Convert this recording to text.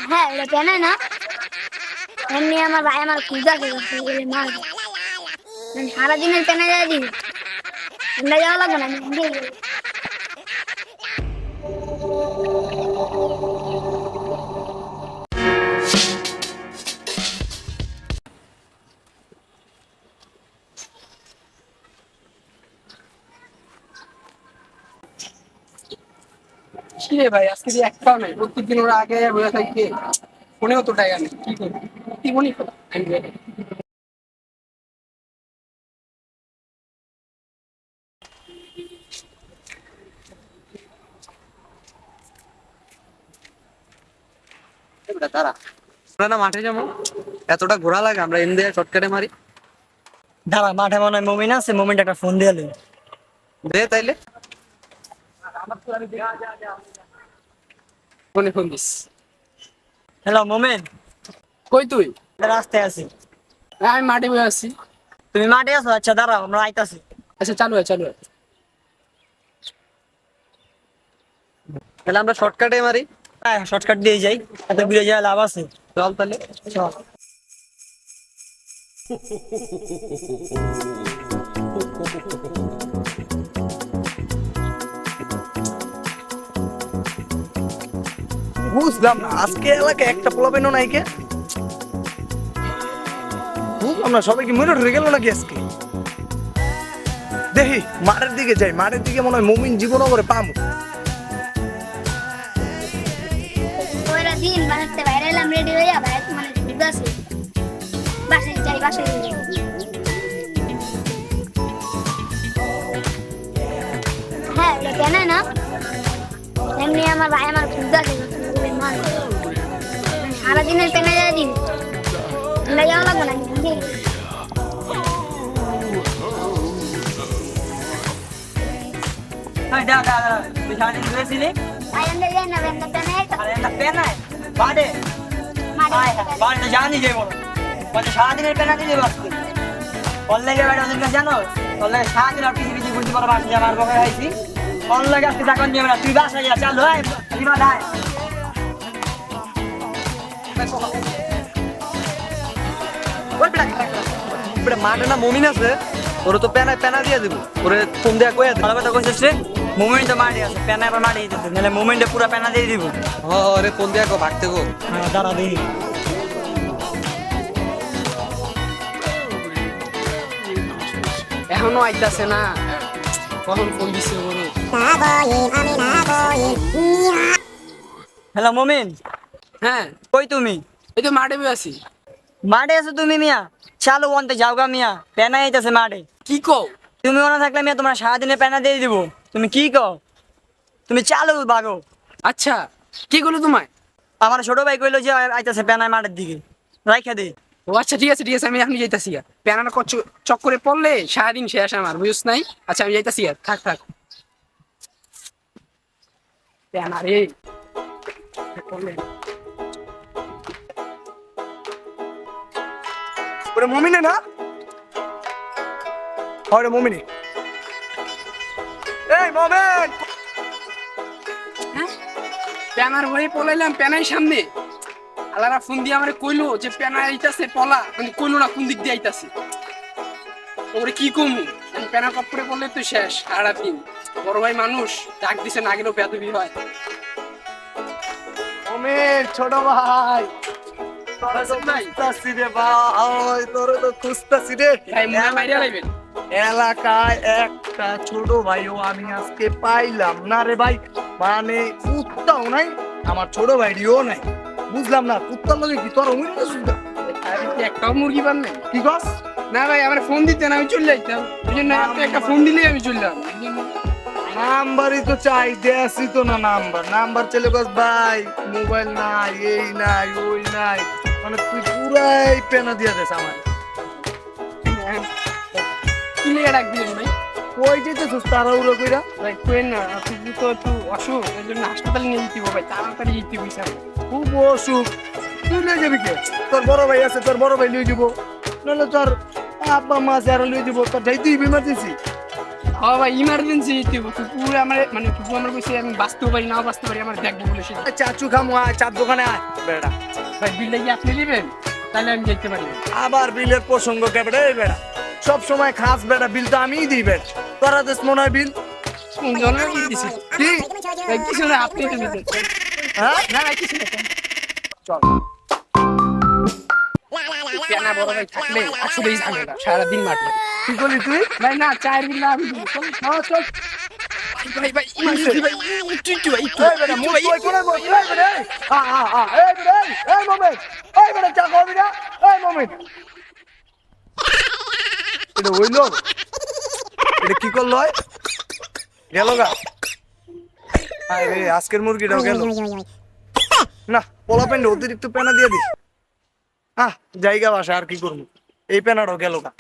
হ্যাঁ এটা কেন না এমনি আমার ভাই আমার পূজা করছে মার সারাদিনের পেনে যায় দিন ঠান্ডা যাওয়া লাগবে না আমি নিজেই যাবো। কিরে ভাই আজকে দিয়ে একটাও নাই, প্রত্যেকদিন ওরা আগে বলে থাকে ফোনেও তো টাকা নেই, কি করবো? কি মনে করো তারা আমরা না মাঠে যাবো, এতটা ঘোরা লাগে, আমরা ইন্ডিয়া শর্টকাটে মারি। দাঁড়া, মাঠে মনে হয় মমিন আছে, মমিনটা একটা ফোন দিয়ে দিন। দে তাইলে ফোনে ফোন দিস। হ্যালো মমিন, কই তুই? রাস্তায় আছি। হ্যাঁ, আমি মাঠে বসে আছি। তুমি মাঠে আছো? আচ্ছা দাঁড়াও, আমরা আইতাছি। আচ্ছা চালু হয় চালু হয়। তাহলে আমরা শর্টকাটে মারি। হ্যাঁ শর্টকাট দিয়ে যাই, এত ঘুরে যাওয়া লাভ আছে? চল তাহলে। চল। বুঝলাম না আজকে এলাকায় একটা পোলাপাইনও নাই কে, বুঝলাম না সবাই কি মনে ধরে গেল নাকি আজকে। দেখি মাঠের দিকে যাই, মাঠের দিকে মনে হয় মমিন জীবনও করে পামু। ওরা দিন বাসাতে বাইরে এলাম রেডি হয়ে যাবে মানে পূজা আছে বাসায় যাই বাসায় যাই। হ্যাঁ এটা কেন না এমনি আমার ভাই আমার পূজা করছে মার সারাদিনের পেনে যায় দিন ঠান্ডা যাওয়া লাগবে না আমি নিজেই যাবো। তুই সারাদিন ঘুরেছিলি? ভাই আমরা যাই না আমরা পেনে আরে একটা পেন আছে বাড়ে, বাড়িতে জানি যে বলো বলছে সারাদিনের পেনা দিয়ে দেবো আজকে। অনলাইনে বাইরে ওদের কাছে জানো, অনলাইনে সারাদিন আর পিছিয়ে পিছিয়ে ঘুরতে পারো, বাসে যাবার বকে খাইছি। অনলাইনে আজকে চাকর নিয়ে বেড়া, তুই বাসায় যা, চালু হয় রিমা দায়। মাঠে না মমিন আছে, ওরে তো পেনা পেনা দিয়ে দিব, ওরে ফোন দেয়া কয়ে দে। ভালো কথা কইছিস রে, মুভমেন্ট তো মারি আছে, পেনা এবার মারি দিতে, নাহলে মুভমেন্টে পুরো পেনা দিয়ে দিব। ওরে ফোন দেয়া কো ভাগতে গো। হ্যাঁ দাঁড়া দেখি। এখনো আইতাছে না, কখন ফোন দিছে ওরে? হ্যালো মমিন, হ্যাঁ কই তুমি? এই তো মাঠে বসে আছি। মাঠে আছো তুমি মিয়া? চালু অন্তে যাওগা মিয়া, পেনা আইতাছে মাঠে। কি কও? তুমি ওনা থাকলে মিয়া তোমার সারাদিনে পেনা দিয়ে দিব। তুমি কি কও? তুমি চালু বাগো। আচ্ছা কি করলো তোমায়? আমার ছোট ভাই কইলো যে আইতাছে পেনায় মাঠের দিকে, রাইখা দে। ও আচ্ছা ঠিক আছে ঠিক আছে, আমি এখন যাইতাছি। প্যানার চক্করে পড়লে সারাদিন শেষ আমার, বুঝছ নাই? আচ্ছা আমি যাইতাছি, থাক থাক। প্যানা রে পড়লে ওরে মমিনে না, ওরে মমিনে। এই মমিন, প্যানার হয়ে পলাইলাম, প্যানাই সামনে। আলারা ফোন দিয়ে আমারে কইলো যে প্যানা আইতাছে পলা, মানে কইলো না কোন দিক দিয়ে আইতাছে। ওরে কি কমু, আমি প্যানা কপড়ে পড়লে তো শেষ সারাদিন। বড় ভাই মানুষ, ডাক দিছে না গেলেও বেদবি হয়। মমিন ছোট ভাই, ভাই খুঁজতাছি রে ভাই, তোরে তো খুঁজতাছি রে। ভাই মুনা মাইরা লাইবেন। এলাকায় একটা ছোট ভাইও আমি আজকে পাইলাম না রে ভাই, মানে কুত্তাও নাই, আমার ছোট ভাইটিও নাই। বুঝলাম না কুত্তার লগে কি তোর অমূল্য সুবিধা? আরে কি একটাও মুরগি পান নাই? কি কস? না ভাই আমার ফোন দিতেন, আমি চলে যাইতাম। ওই জন্য আপনি একটা ফোন দিলেই আমি চলে যাবো। নাম্বারই তো চাই, দেয়াসি তো না নাম্বার। নাম্বার চলে কস ভাই মোবাইল নাই, এই নাই ওই নাই, মানে তুই পুরাই পেনা দিয়া দেস আমার। কি লেগে ডাক দিলেন ভাই? কই যেতেছিস তাড়াহুড়ো কইরা? ভাই কোয়েন না, আপনি তো একটু অসুখ, এর জন্য হাসপাতালে নিয়ে যেতে হবে ভাই, তাড়াতাড়ি যেতে হইছে আমার। খুব অসুখ, তুই লয়ে যাবি কে? তোর বড় ভাই আছে, তোর বড় ভাই লয়ে যাব, নাহলে তোর আব্বা মা আছে আর লয়ে যাব, তোর যাইতেই ইমার্জেন্সি। হ্যাঁ ভাই ইমার্জেন্সি পুরো আমার মানে ফুপু আমার কইছে আমি বাঁচতেও পারি নাও বাঁচতে পারি আমার দেখবো বলে সে চাচু খামু আয় চার দোকানে আয় বেড়া ভাই বিলটা কি আপনি দিবেন তাহলে আমি দেখতে পারি আবার বিলের প্রসঙ্গ কেবড়ে বেড়া সব সময় খাস বেড়া বিল তো আমিই দিই বেড়া তোরা দেশ মনে হয় বিল কোন জনের কি দিছি কি ভাই কিছু না আপনি তো দিতেন হ্যাঁ না ভাই কিছু না চল পেনা বড় ভাই থাকলে আসলেই ঝামেলা সারাদিন মাঠে কি করলি তুই ভাই না চায়ের বিল না আমি দিব চল চল ভাই ভাই ইমার্জেন্সি ভাই একটু ভাই এই বেটা মুখ কই কোনে বল এই বেটা এই বেটা এই মোমেন এই বেটা চা খাবি না এই মোমেন এটা হইলো এটা কি করলো গেল গা আরে আজকের মুরগিটাও গেল না পোলা প্যান্ট অতিরিক্ত পেনা দিয়ে দিস জায়গা বাসা আর কি করবো এই পেনাটাও গেল গা